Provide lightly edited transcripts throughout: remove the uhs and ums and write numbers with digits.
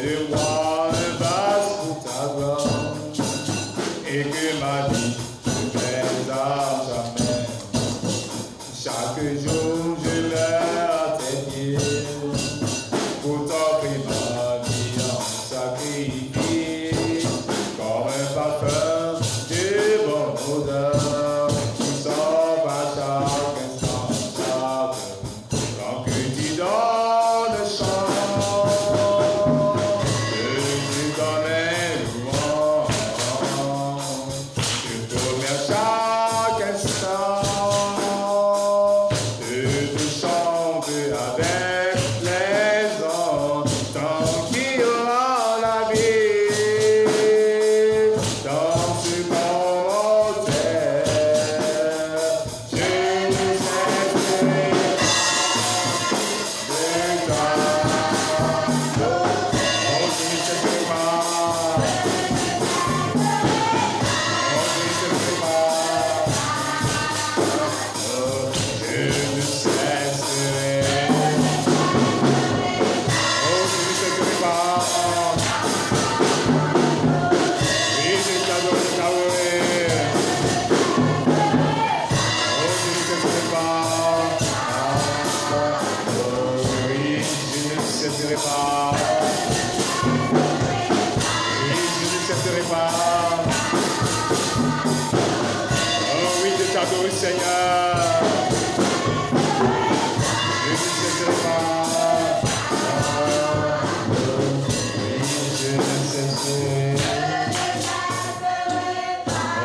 de moi un vase pour ta gloire, et que ma vie se pèse à jamais. Chaque jour je l'ai à tes pieds, pour t'offrir ma vie en sacrifice, comme un parfum de bonne odeur, qui sort à chaque instant, quand que tu donnes chant, je te donne mes louanges, je te remercie chaque instant, je te chante avec les hommes, tant qu'il aura la vie, dans ce monde terre, je ne cesserai de toi. Oh, je ne cesserai pas. Oh, je ne cesserai pas. Oh, je ne cesserai. Oh, je ne cesserai pas. Oui, je t'adore, je t'adorerai. Oh, je ne cesserai pas. Oh, oui, je ne cesserai pas. Oui, je ne cesserai pas. Oh oui, je t'adore, Seigneur. Je ne cesserai pas. Oui, je ne cesserai.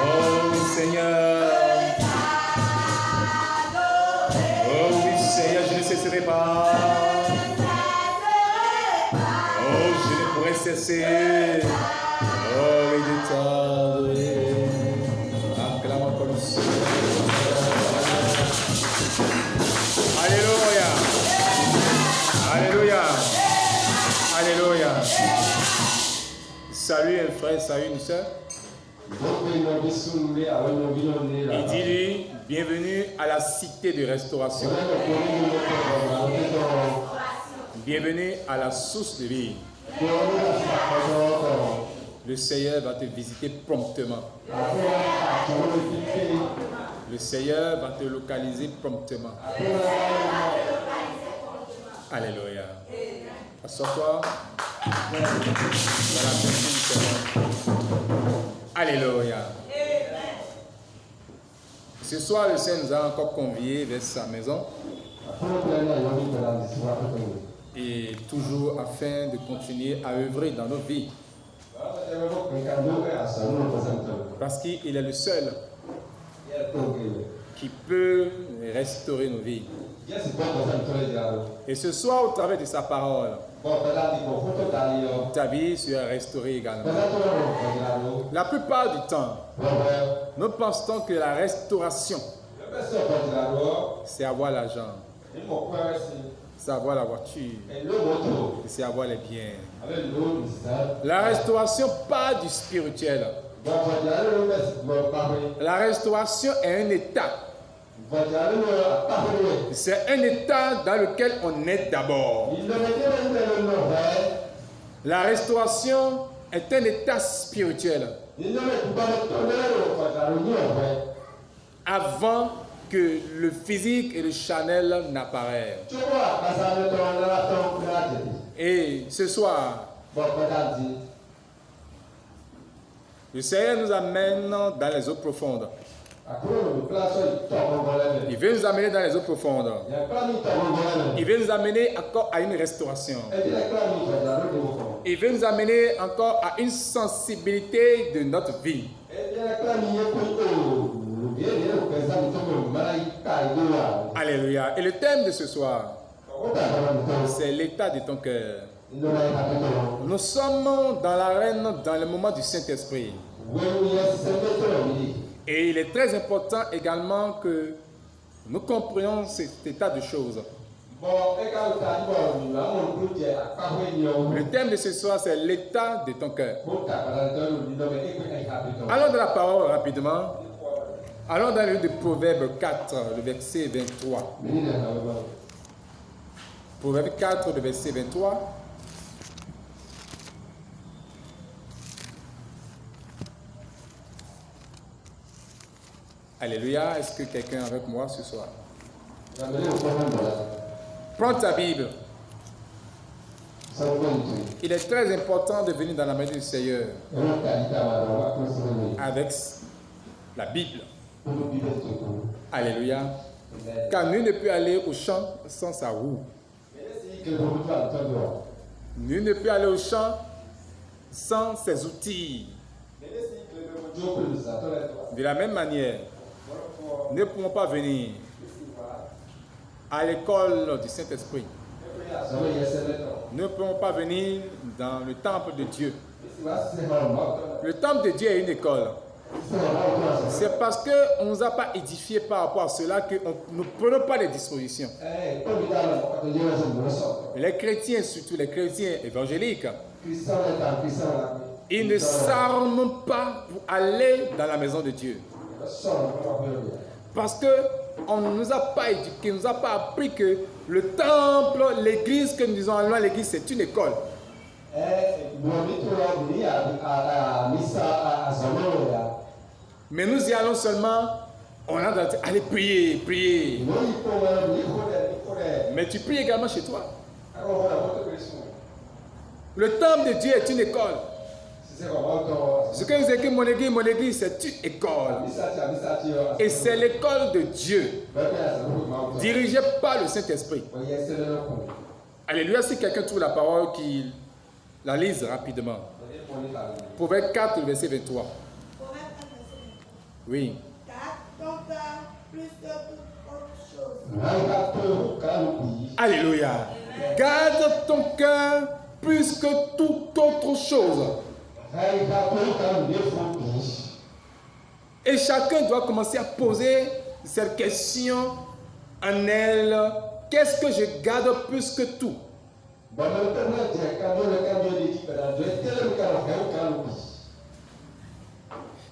Oh Seigneur. Oh oui, Seigneur, je ne cesserai pas. Oh, je ne pourrai cesser. Oh oui, de t'adorer. Acclame encore le Seigneur. Alléluia. Alléluia. Alléluia. Salut un frère, salut une soeur. Et dis-lui, bienvenue à la cité de restauration. Bienvenue à la source de vie. Le Seigneur va te visiter promptement. Le Seigneur va te localiser promptement. Alléluia. Assois-toi. Alléluia. Ce soir, le Seigneur nous a encore conviés vers sa maison. Et toujours afin de continuer à œuvrer dans nos vies. Parce qu'il est le seul qui peut restaurer nos vies. Et ce soir, au travers de sa parole, ta vie sera restaurée également. La plupart du temps, nous pensons que la restauration, c'est avoir l'argent, c'est avoir la voiture, c'est avoir les biens. La restauration part du spirituel. La restauration est un état. C'est un état dans lequel on est d'abord. La restauration est un état spirituel. Avant que le physique et le charnel n'apparaissent. Et ce soir, le Seigneur nous amène dans les eaux profondes. Il veut nous amener dans les eaux profondes. Il veut nous amener encore à une restauration. Il veut nous amener encore à une sensibilité de notre vie. Alléluia. Et le thème de ce soir, c'est l'état de ton cœur. Nous sommes dans l'arène, dans le moment du Saint-Esprit. Et il est très important également que nous comprenions cet état de choses. Le thème de ce soir, c'est l'état de ton cœur. Allons dans la parole rapidement. Allons dans le livre de Proverbe 4, le verset 23. Proverbe 4, le verset 23. Alléluia. Est-ce que quelqu'un est avec moi ce soir? Prends ta Bible. Il est très important de venir dans la maison du Seigneur avec la Bible. Alléluia. Car nul ne peut aller au champ sans sa roue. Nul ne peut aller au champ sans ses outils. De la même manière, nous ne pouvons pas venir à l'école du Saint-Esprit. Nous ne pouvons pas venir dans le temple de Dieu. Le temple de Dieu est une école. C'est parce qu'on ne nous a pas édifié par rapport à cela que nous ne prenons pas les dispositions. Les chrétiens, surtout les chrétiens évangéliques, ils ne s'arment pas pour aller dans la maison de Dieu. Parce qu'on ne nous a pas éduqués, on ne nous a pas appris que le temple, l'église que nous disons à l'église, c'est une école. Mais nous y allons seulement, on a dit, allez prier, prier. Mais tu pries également chez toi. Le temple de Dieu est une école. Ce que vous écrivez, mon église, c'est une école. Et c'est l'école de Dieu, dirigée par le Saint-Esprit. Alléluia, si quelqu'un trouve la parole, qu'il la lise rapidement. Proverbe 4, verset 23. Oui. Alléluia. Garde ton cœur plus que toute autre chose. Et chacun doit commencer à poser cette question en elle. Qu'est-ce que je garde plus que tout?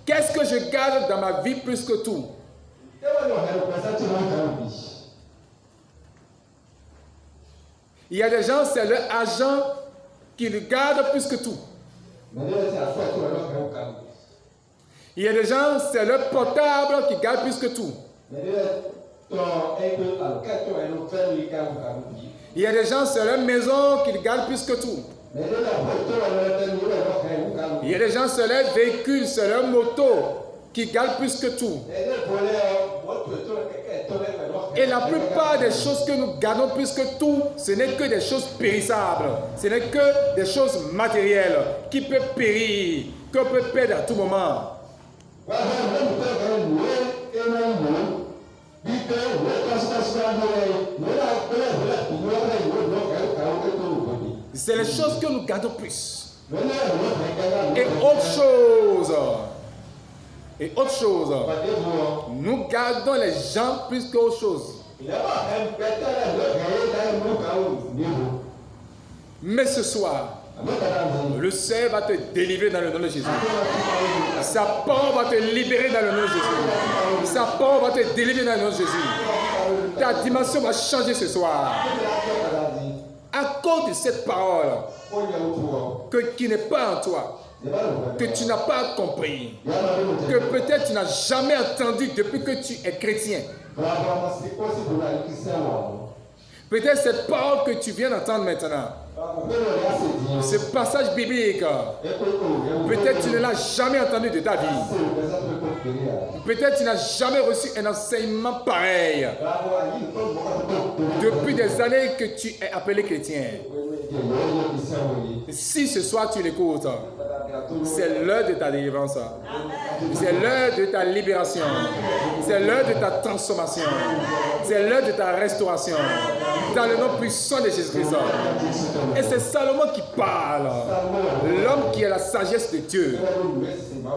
Qu'est-ce que je garde dans ma vie plus que tout? Il y a des gens, c'est leur argent qu'ils gardent plus que tout. Il y a des gens, c'est leur portable qui gardent plus que tout. Il y a des gens, c'est leur maison qu'ils gardent plus que tout. Il y a des gens, c'est leur véhicule, c'est leur moto qui gardent plus que tout. Et la plupart des choses que nous gardons plus que tout, ce n'est que des choses périssables. Ce n'est que des choses matérielles qui peuvent périr, qu'on peut perdre à tout moment. C'est les choses que nous gardons plus. Et autre chose, nous gardons les gens plus qu'autre chose. Mais ce soir, le Seigneur va te délivrer dans le nom de Jésus. Sa parole va te libérer dans le nom de Jésus. Sa parole va te délivrer dans le nom de Jésus. Ta dimension va changer ce soir. À cause de cette parole qui n'est pas en toi, que tu n'as pas compris, que peut-être tu n'as jamais entendu depuis que tu es chrétien. Peut-être cette parole que tu viens d'entendre maintenant, ce passage biblique, peut-être tu ne l'as jamais entendu de ta vie. Peut-être tu n'as jamais reçu un enseignement pareil depuis des années que tu es appelé chrétien. Si ce soir tu l'écoutes, c'est l'heure de ta délivrance. C'est l'heure de ta libération. C'est l'heure de ta transformation. C'est l'heure de ta restauration. Dans le nom puissant de Jésus-Christ. Et c'est Salomon qui parle. L'homme qui a la sagesse de Dieu.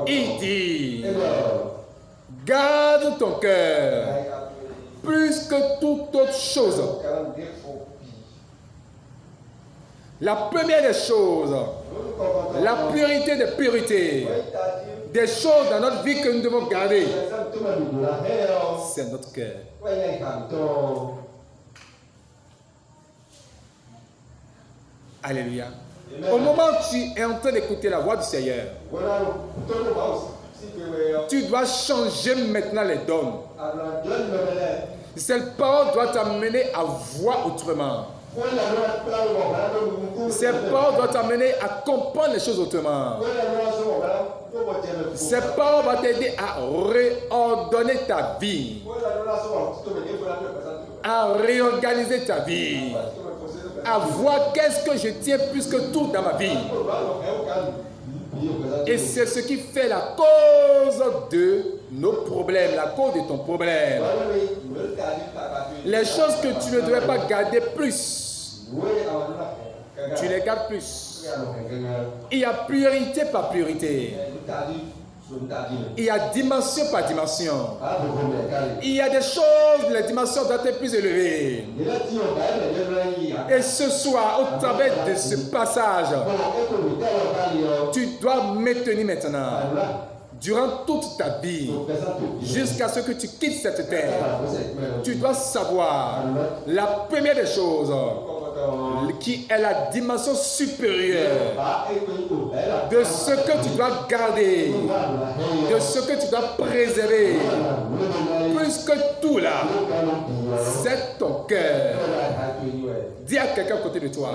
Il dit, garde ton cœur plus que toute autre chose. La première des choses, la purité des purités, des choses dans notre vie que nous devons garder, c'est notre cœur. Alléluia. Au moment où tu es en train d'écouter la voix du Seigneur, Tu dois changer maintenant les dons. Cette parole doit t'amener à voir autrement. Cette parole doit t'amener à comprendre les choses autrement. Cette parole va t'aider à réordonner ta vie, à réorganiser ta vie, à voir qu'est-ce que je tiens plus que tout dans ma vie. Et c'est ce qui fait la cause de nos problèmes, la cause de ton problème. Les choses que tu ne devais pas garder plus, tu les gardes plus. Il y a priorité par priorité. Il y a dimension par dimension. Il y a des choses, les dimensions doivent être plus élevées. Et ce soir, au travers de ce passage, tu dois maintenir maintenant, durant toute ta vie, jusqu'à ce que tu quittes cette terre, tu dois savoir la première des choses, qui est la dimension supérieure de ce que tu dois garder, de ce que tu dois préserver. Plus que tout là, c'est ton cœur. Dis à quelqu'un à côté de toi,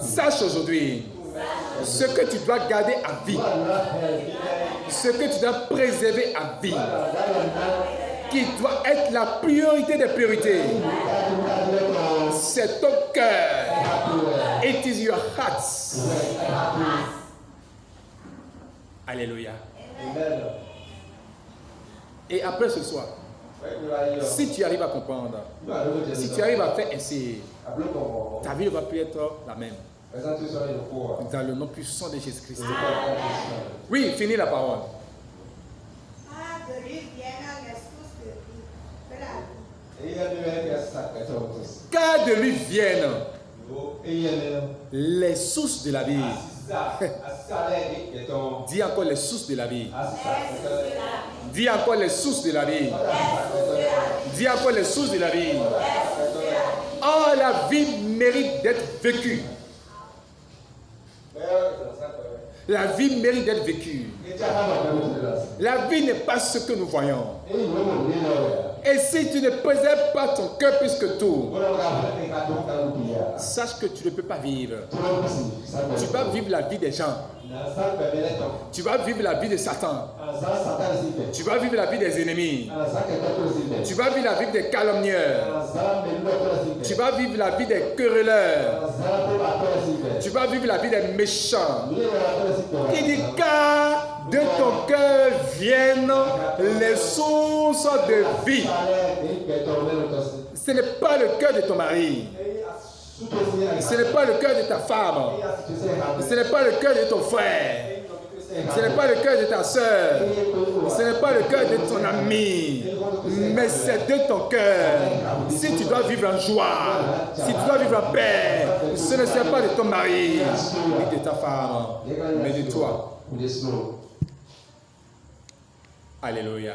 sache aujourd'hui ce que tu dois garder à vie, ce que tu dois préserver à vie, qui doit être la priorité des priorités. C'est ton cœur. It is your heart. Alléluia. Et après ce soir, si tu arrives à comprendre, si tu arrives à faire ainsi, ta vie ne va plus être la même. Dans le nom puissant de Jésus-Christ. Oui, finis la parole. Car de lui viennent les sources de la vie. Dis encore les sources de la vie. Dis encore les sources de la vie. Dis encore les sources de la vie. Oh, la vie mérite d'être vécue. La vie mérite d'être vécue. La vie n'est pas ce que nous voyons. Et si tu ne préserves pas ton cœur plus que tout, sache que tu ne peux pas vivre. Tu vas vivre la vie des gens. Tu vas vivre la vie de Satan. Tu vas vivre la vie des ennemis. Tu vas vivre la vie des calomnieurs. Tu vas vivre la vie des querelleurs. Tu vas vivre la vie des méchants. Il dit car de ton cœur viennent les sources de vie. Ce n'est pas le cœur de ton mari. Ce n'est pas le cœur de ta femme. Ce n'est pas le cœur de ton frère. Ce n'est pas le cœur de ta soeur. Ce n'est pas le cœur de ton ami. Mais c'est de ton cœur. Si tu dois vivre en joie, si tu dois vivre en paix, ce ne sera pas de ton mari ni de ta femme, mais de toi. Alléluia.